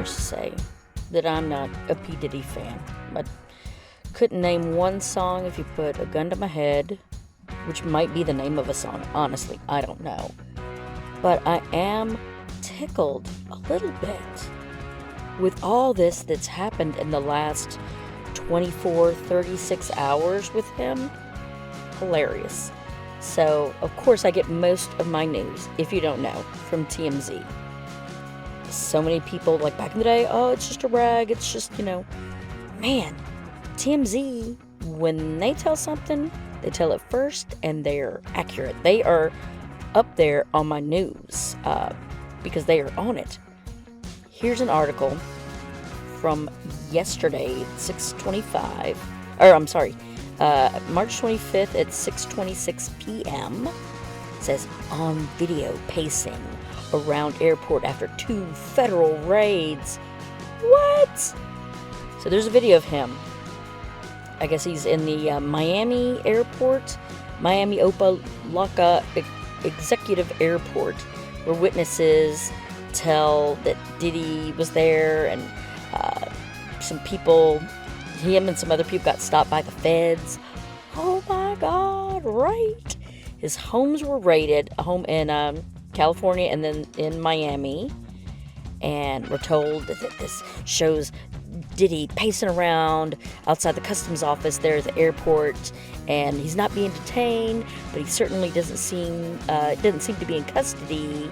first to say that I'm not a P. Diddy fan. I couldn't name one song if you put a gun to my head, which might be the name of a song. Honestly, I don't know. But I am tickled a little bit with all this that's happened in the last 24, 36 hours with him. Hilarious. So, of course, I get most of my news, if you don't know, from TMZ. So many people, like back in the day, oh, it's just a rag, it's just, man, TMZ, when they tell something, they tell it first, and they're accurate. They are up there on my news, because they are on it. Here's an article from yesterday, March 25th at 6:26 p.m. It says, on video pacing around airport after 2 federal raids. What? So there's a video of him. I guess he's in the Miami airport, Miami Opa-locka Executive Airport, where witnesses tell that Diddy was there, and some people, him and some other people, got stopped by the feds. Oh my God, right? His homes were raided, a home in California and then in Miami. And we're told that this shows Diddy pacing around outside the customs office there at the airport, and he's not being detained, but he certainly doesn't seem to be in custody,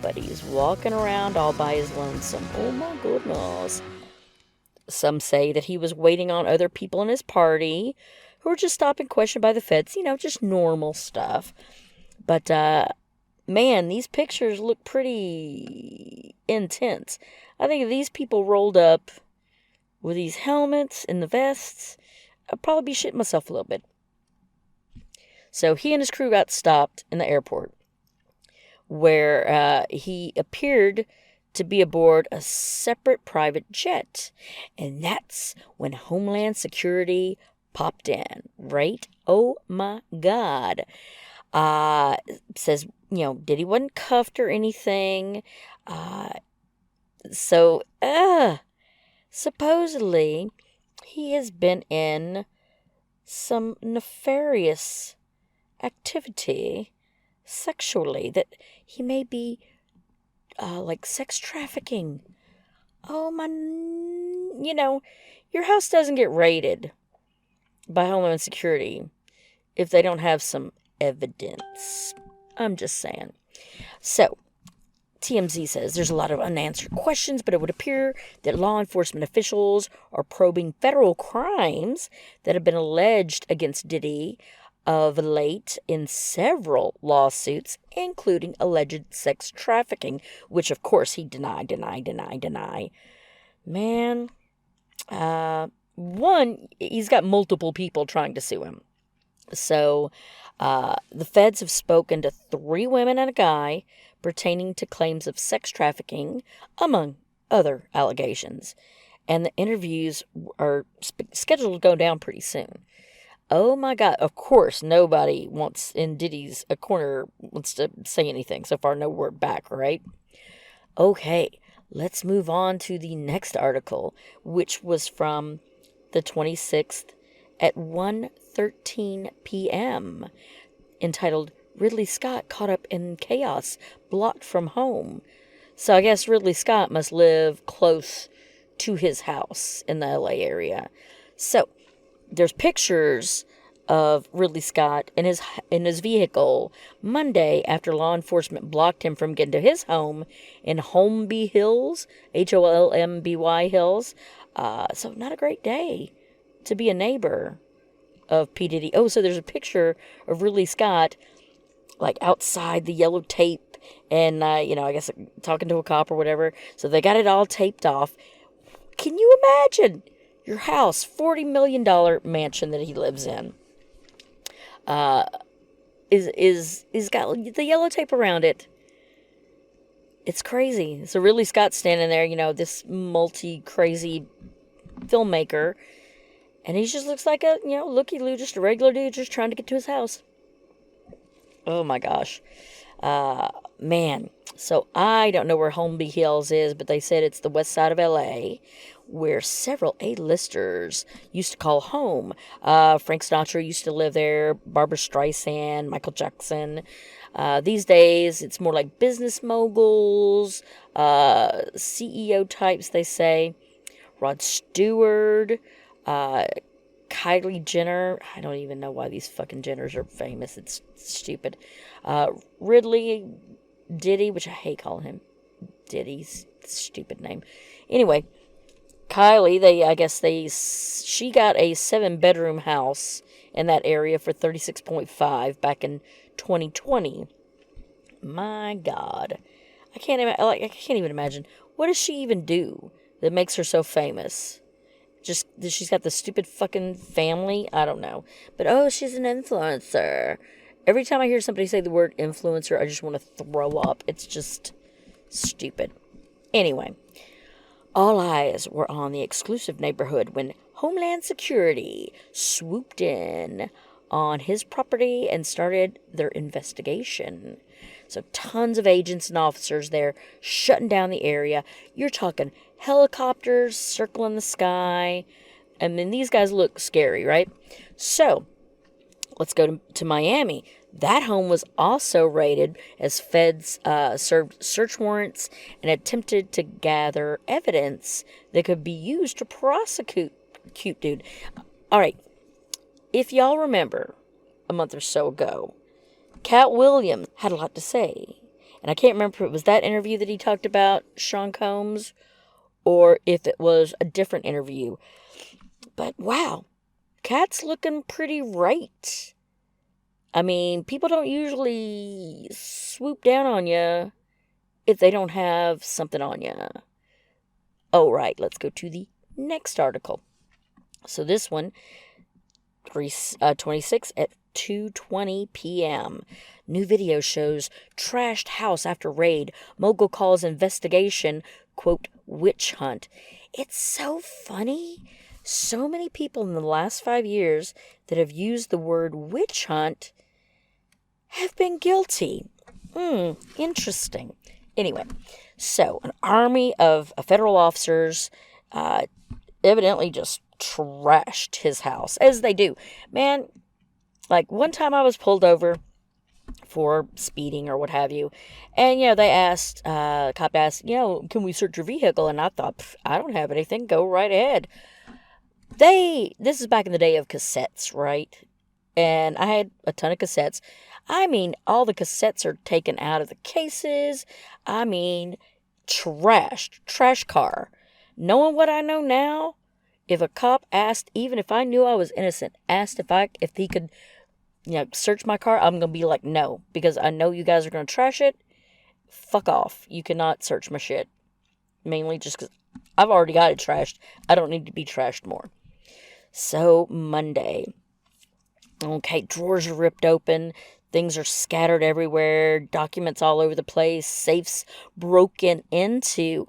but he's walking around all by his lonesome. Oh my goodness. Some say that he was waiting on other people in his party who were just stopped and questioned by the feds, just normal stuff. But man, these pictures look pretty intense. I think if these people rolled up with these helmets and the vests, I'd probably be shitting myself a little bit. So he and his crew got stopped in the airport, where he appeared to be aboard a separate private jet. And that's when Homeland Security popped in, right? Oh my God. Says, Diddy wasn't cuffed or anything. Supposedly, he has been in some nefarious activity sexually, that he may be like sex trafficking. Oh my, your house doesn't get raided by Homeland Security if they don't have some evidence. I'm just saying. So, TMZ says there's a lot of unanswered questions, but it would appear that law enforcement officials are probing federal crimes that have been alleged against Diddy of late in several lawsuits, including alleged sex trafficking, which of course he deny. Man, one, he's got multiple people trying to sue him. So, the feds have spoken to 3 women and a guy pertaining to claims of sex trafficking, among other allegations. And the interviews are scheduled to go down pretty soon. Oh my God, of course, nobody in Diddy's corner wants to say anything. So far, no word back, right? Okay, let's move on to the next article, which was from the 26th at 1:13 p.m., entitled, Ridley Scott Caught Up in Chaos, Blocked from Home. So I guess Ridley Scott must live close to his house in the LA area. So there's pictures of Ridley Scott in his vehicle Monday after law enforcement blocked him from getting to his home in Holmby Hills, Holmby Hills. So not a great day to be a neighbor of P. Diddy. Oh, so there's a picture of Ridley Scott like outside the yellow tape and, I guess talking to a cop or whatever. So they got it all taped off. Can you imagine your house, $40 million mansion that he lives in, is got the yellow tape around it? It's crazy. So Ridley Scott's standing there, this multi-crazy filmmaker, and he just looks like a, looky-loo, just a regular dude just trying to get to his house. Oh my gosh. Man, so I don't know where Holmby Hills is, but they said it's the west side of LA, where several A-listers used to call home. Frank Sinatra used to live there, Barbara Streisand, Michael Jackson. These days, it's more like business moguls, CEO types, they say. Rod Stewart, uh, Kylie Jenner. I don't even know why these fucking Jenners are famous. It's stupid. Ridley, Diddy, which I hate calling him Diddy's stupid name. Anyway, Kylie, she got a 7-bedroom house in that area for 36.5 back in 2020. My God, I can't even imagine. What does she even do that makes her so famous? Just she's got the stupid fucking family. I don't know, but oh, she's an influencer. Every time I hear somebody say the word influencer, I just want to throw up. It's just stupid. Anyway, all eyes were on the exclusive neighborhood when Homeland Security swooped in on his property and started their investigation. So tons of agents and officers there shutting down the area. You're talking helicopters circling the sky. And then these guys look scary, right? So let's go to Miami. That home was also raided as feds served search warrants and attempted to gather evidence that could be used to prosecute cute dude. All right. If y'all remember a month or so ago, Cat Williams had a lot to say. And I can't remember if it was that interview that he talked about Sean Combs or if it was a different interview. But wow, Cat's looking pretty right. I mean, people don't usually swoop down on you if they don't have something on you. Oh, right, let's go to the next article. So this one, 26 at 2:20 p.m. New video shows trashed house after raid. Mogul calls investigation, quote, witch hunt. It's so funny. So many people in the last 5 years that have used the word witch hunt have been guilty. Interesting. Anyway, so an army of federal officers evidently just trashed his house, as they do. Man, like one time I was pulled over for speeding or what have you, and they asked, cop asked, can we search your vehicle? And I thought, I don't have anything, go right ahead. This is back in the day of cassettes, right? And I had a ton of cassettes. I mean, all the cassettes are taken out of the cases. I mean, trashed, trash car. Knowing what I know now, if a cop asked, even if I knew I was innocent, asked if he could, search my car, I'm going to be like, no, because I know you guys are going to trash it. Fuck off. You cannot search my shit. Mainly just because I've already got it trashed. I don't need to be trashed more. So, Monday. Okay, drawers are ripped open. Things are scattered everywhere. Documents all over the place. Safes broken into.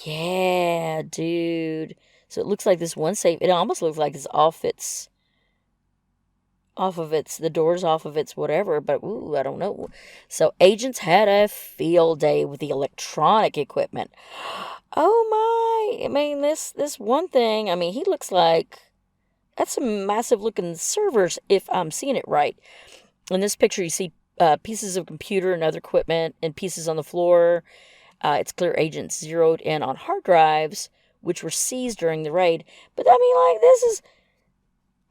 Yeah, dude. So it looks like this one safe, it almost looks like it's the doors off of its whatever, but I don't know. So agents had a field day with the electronic equipment. Oh my, I mean, this one thing, I mean, he looks like, that's some massive looking servers if I'm seeing it right. In this picture, you see pieces of computer and other equipment and pieces on the floor. It's clear agents zeroed in on hard drives, which were seized during the raid. But I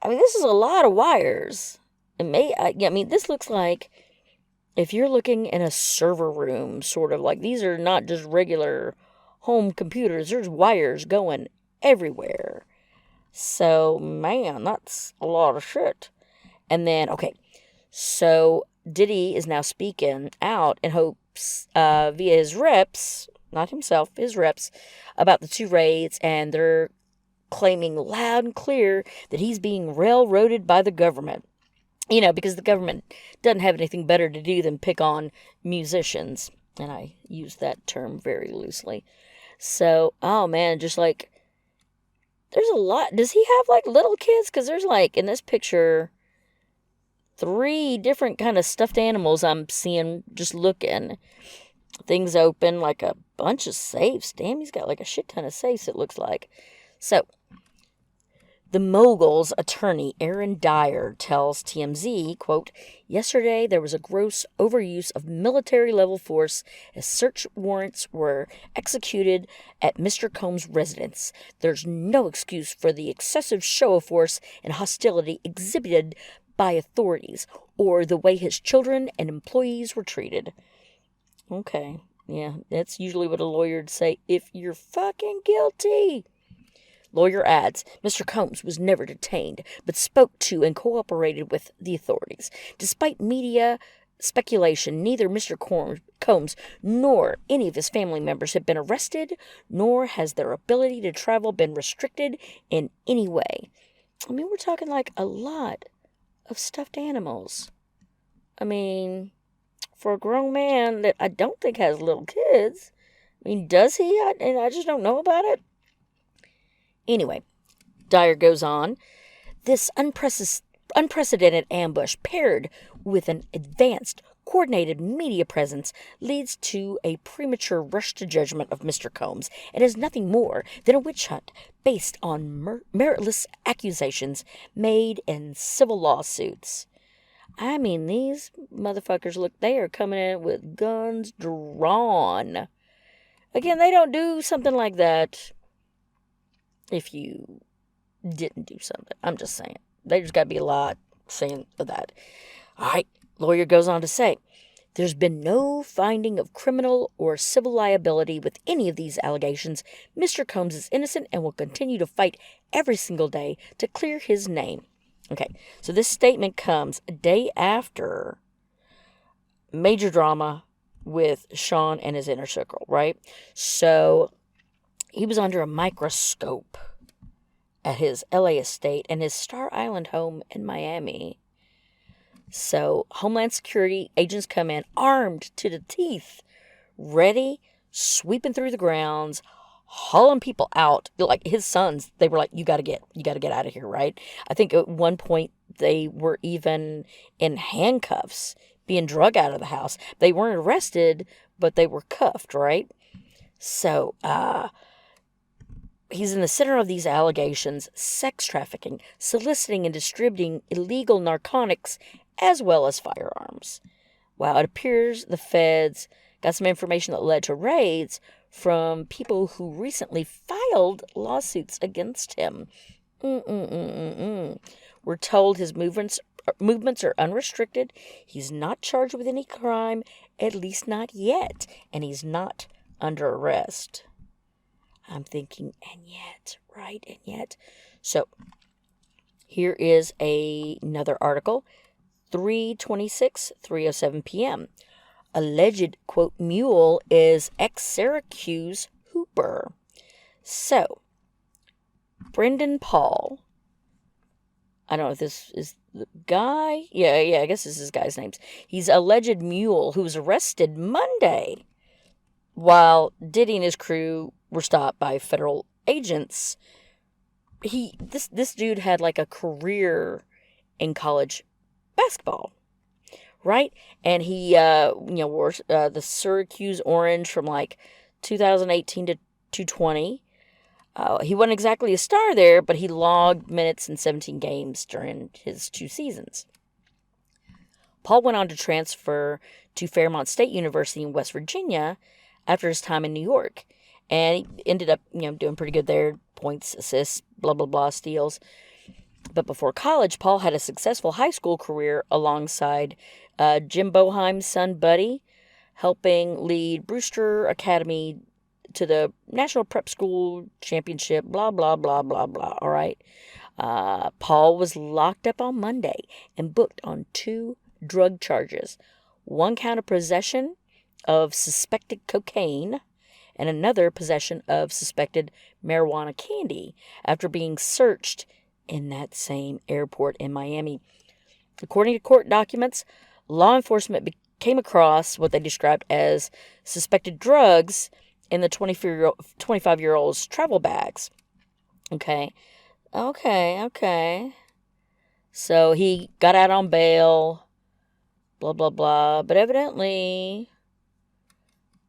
mean, this is a lot of wires. This looks like if you're looking in a server room, sort of like these are not just regular home computers. There's wires going everywhere. So, man, that's a lot of shit. And then, okay, so Diddy is now speaking out in hopes via his reps, not himself, his reps, about the 2 raids, and they're claiming loud and clear that he's being railroaded by the government. Because the government doesn't have anything better to do than pick on musicians. And I use that term very loosely. So, oh man, just like, there's a lot. Does he have like little kids? Because there's like, in this picture, 3 different kind of stuffed animals I'm seeing just looking. Things open, like a bunch of safes. Damn, he's got like a shit ton of safes, it looks like. So, the mogul's attorney, Aaron Dyer, tells TMZ, quote, "Yesterday there was a gross overuse of military-level force as search warrants were executed at Mr. Combs' residence. There's no excuse for the excessive show of force and hostility exhibited by authorities or the way his children and employees were treated." Okay, yeah, that's usually what a lawyer would say if you're fucking guilty. Lawyer adds, Mr. Combs was never detained, but spoke to and cooperated with the authorities. Despite media speculation, neither Mr. Combs nor any of his family members have been arrested, nor has their ability to travel been restricted in any way. I mean, we're talking like a lot of stuffed animals. I mean, for a grown man that I don't think has little kids. I mean, does he? I just don't know about it. Anyway, Dyer goes on, this unprecedented ambush paired with an advanced, coordinated media presence leads to a premature rush to judgment of Mr. Combs and is nothing more than a witch hunt based on meritless accusations made in civil lawsuits. I mean, these motherfuckers, look, they are coming in with guns drawn. Again, they don't do something like that if you didn't do something. I'm just saying. There's got to be a lot saying that. All right, lawyer goes on to say, there's been no finding of criminal or civil liability with any of these allegations. Mr. Combs is innocent and will continue to fight every single day to clear his name. Okay, so this statement comes a day after major drama with Sean and his inner circle, right? So he was under a microscope at his LA estate and his Star Island home in Miami. So Homeland Security agents come in armed to the teeth, ready, sweeping through the grounds, hauling people out. Like his sons, they were like, you got to get out of here, right? I think at one point they were even in handcuffs, being drug out of the house. They weren't arrested, but they were cuffed, right? So, he's in the center of these allegations, sex trafficking, soliciting and distributing illegal narcotics, as well as firearms. Wow, it appears the feds got some information that led to raids from people who recently filed lawsuits against him. We're told his movements are unrestricted. He's not charged with any crime, at least not yet, and he's not under arrest. I'm thinking, and yet, right, and yet. So, here is another article, 3:07 p.m. Alleged, quote, mule is ex-Syracuse hooper. So, Brendan Paul, I don't know if this is the guy. Yeah, I guess this is this guy's name. He's alleged mule who was arrested Monday while Diddy and his crew were stopped by federal agents. This dude had like a career in college basketball, right? And he wore the Syracuse orange from like 2018 to 2020. He wasn't exactly a star there, but he logged minutes in 17 games during his 2 seasons. Paul went on to transfer to Fairmont State University in West Virginia after his time in New York. And he ended up, doing pretty good there. Points, assists, blah, blah, blah, steals. But before college, Paul had a successful high school career alongside Jim Boheim's son, Buddy, helping lead Brewster Academy to the National Prep School Championship, blah, blah, blah, blah, blah, all right? Paul was locked up on Monday and booked on 2 drug charges. 1 count of possession of suspected cocaine and another possession of suspected marijuana candy after being searched in that same airport in Miami. According to court documents, law enforcement came across what they described as suspected drugs in the 25-year-old's travel bags. Okay. So he got out on bail, blah, blah, blah. But evidently,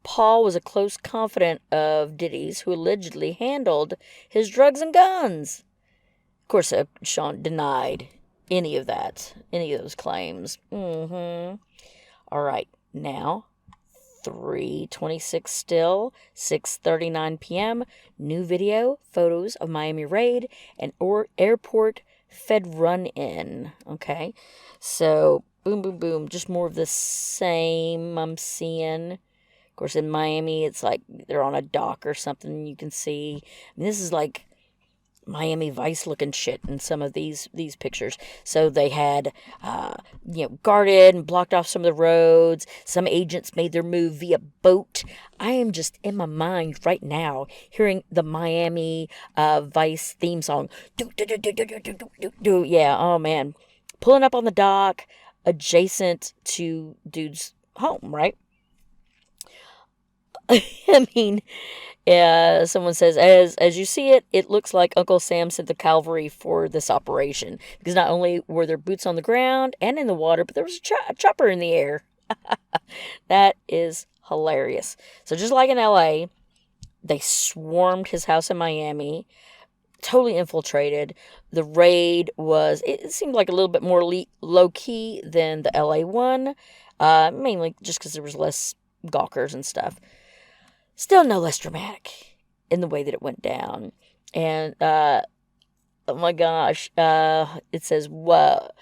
Paul was a close confidant of Diddy's who allegedly handled his drugs and guns. Of course, Sean denied any of that, any of those claims. All right, now 3:26 still, 6:39 p.m. New video, photos of Miami raid and airport Fed run-in. Okay, so boom, boom, boom, just more of the same I'm seeing. Of course, in Miami, it's like they're on a dock or something. You can see. I mean, this is like Miami Vice looking shit in some of these pictures. So they had, guarded and blocked off some of the roads. Some agents made their move via boat. I am just in my mind right now hearing the Miami Vice theme song. Yeah, oh man. Pulling up on the dock adjacent to dude's home, right? I mean, someone says, as you see it, it looks like Uncle Sam sent the cavalry for this operation. Because not only were there boots on the ground and in the water, but there was a chopper in the air. That is hilarious. So just like in LA, they swarmed his house in Miami, totally infiltrated. The raid it seemed like a little bit more low-key than the LA one, mainly just because there was less gawkers and stuff. Still no less dramatic in the way that it went down. And, oh my gosh, it says, what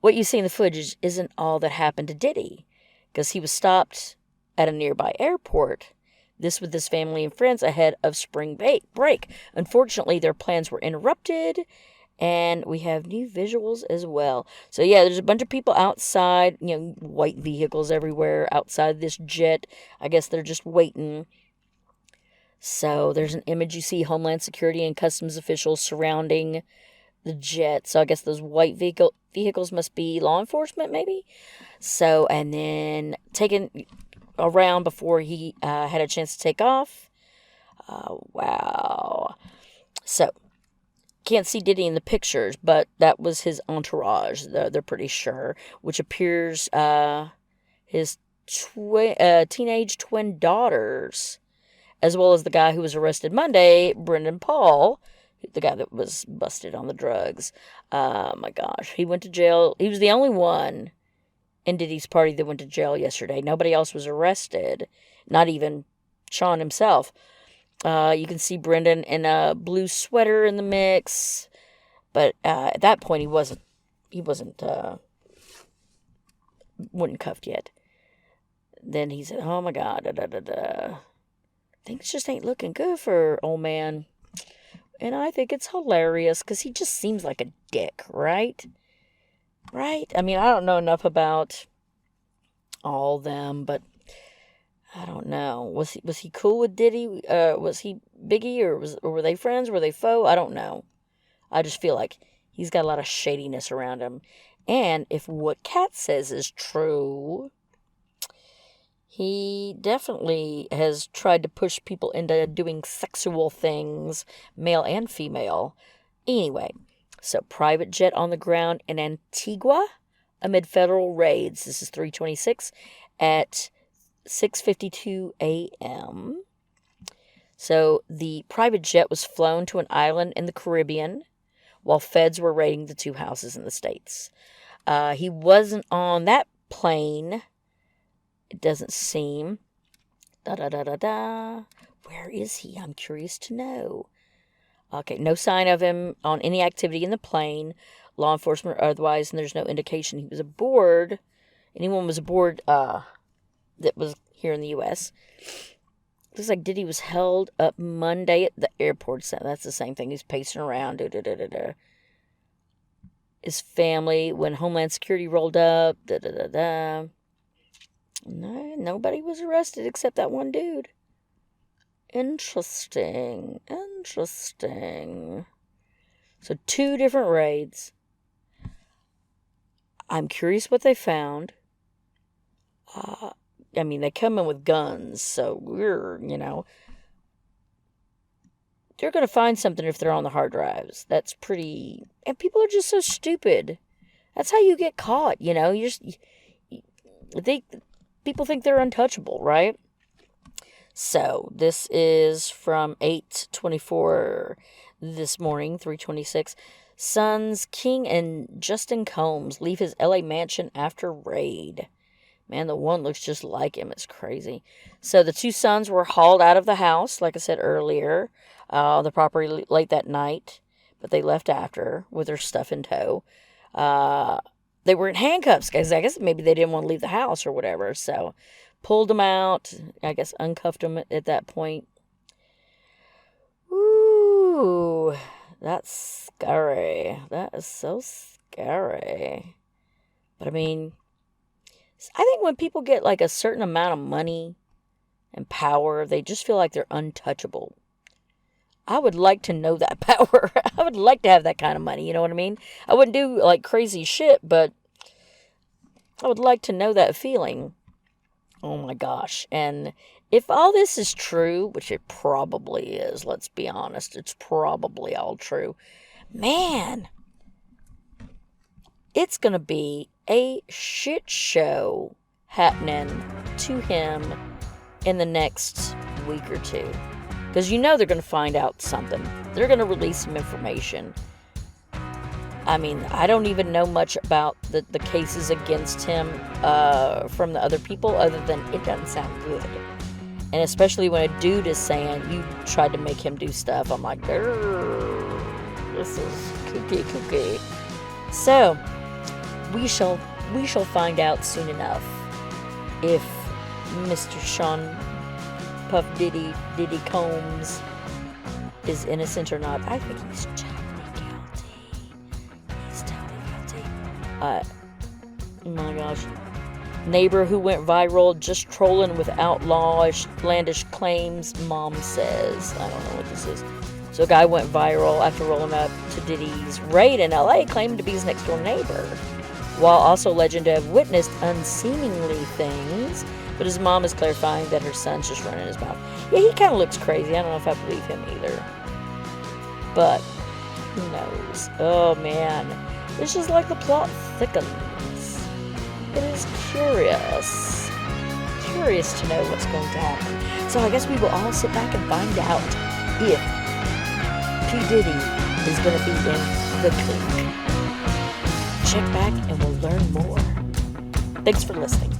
you see in the footage isn't all that happened to Diddy, because he was stopped at a nearby airport. This with his family and friends ahead of spring break. Unfortunately, their plans were interrupted, and we have new visuals as well. So yeah, there's a bunch of people outside, white vehicles everywhere outside this jet. I guess they're just waiting. So there's an image, you see Homeland Security and Customs officials surrounding the jet. So I guess those white vehicles must be law enforcement, maybe. So, and then taken around before he had a chance to take off. Wow. So, can't see Diddy in the pictures, but that was his entourage, they're pretty sure, which appears his teenage twin daughters, as well as the guy who was arrested Monday, Brendan Paul, the guy that was busted on the drugs. Oh my gosh, he went to jail. He was the only one in Diddy's party that went to jail yesterday. Nobody else was arrested, not even Sean himself. You can see Brendan in a blue sweater in the mix, but at that point he wasn't cuffed yet. Then he said, "Oh my God, things just ain't looking good for old man." And I think it's hilarious because he just seems like a dick, right? Right? I mean, I don't know enough about all them, but I don't know. Was he cool with Diddy? Was he Biggie, or were they friends? Were they foe? I don't know. I just feel like he's got a lot of shadiness around him. And if what Kat says is true, he definitely has tried to push people into doing sexual things, male and female. Anyway, so private jet on the ground in Antigua amid federal raids. This is 3:26 at 6:52 a.m. So the private jet was flown to an island in the Caribbean while feds were raiding the two houses in the States. He wasn't on that plane. It doesn't seem. Where is he? I'm curious to know. Okay, no sign of him on any activity in the plane, law enforcement or otherwise, and there's no indication he was aboard. Anyone was aboard that was here in the U.S. Looks like Diddy was held up Monday at the airport. So that's the same thing. He's pacing around. His family, when Homeland Security rolled up. No, nobody was arrested except that one dude. Interesting. So 2 different raids. I'm curious what they found. I mean, they come in with guns, so they're going to find something if they're on the hard drives. That's pretty... And people are just so stupid. That's how you get caught, you know. People think they're untouchable, right? So this is from 8:24 this morning, 3:26. Sons King and Justin Combs leave his LA mansion after raid. Man, the one looks just like him. It's crazy. So the two sons were hauled out of the house, like I said earlier, the property late that night, but they left after with their stuff in tow. They were in handcuffs, because I guess maybe they didn't want to leave the house or whatever. So pulled them out, I guess uncuffed them at that point. Ooh, that's scary. That is so scary. But I mean, I think when people get like a certain amount of money and power, they just feel like they're untouchable. I would like to know that power. I would like to have that kind of money, you know what I mean? I wouldn't do like crazy shit, but I would like to know that feeling. Oh my gosh. And if all this is true, which it probably is, let's be honest, it's probably all true. Man, it's going to be a shit show happening to him in the next week or two. Because you know they're going to find out something. They're going to release some information. I mean, I don't even know much about the cases against him from the other people, other than it doesn't sound good. And especially when a dude is saying, you tried to make him do stuff, I'm like, this is kooky. So, we shall find out soon enough if Mr. Sean Puff Diddy Combs is innocent or not. I think he's totally guilty. He's totally guilty. Oh my gosh. Neighbor who went viral just trolling with outlandish claims, mom says. I don't know what this is. So a guy went viral after rolling up to Diddy's raid in LA, claiming to be his next door neighbor, while also alleged to have witnessed unseemly things. But his mom is clarifying that her son's just running his mouth. Yeah, he kind of looks crazy. I don't know if I believe him either. But who knows? Oh, man. It's just like the plot thickens. It is curious. Curious to know what's going to happen. So I guess we will all sit back and find out if P. Diddy is going to be in the clink. Check back and we'll learn more. Thanks for listening.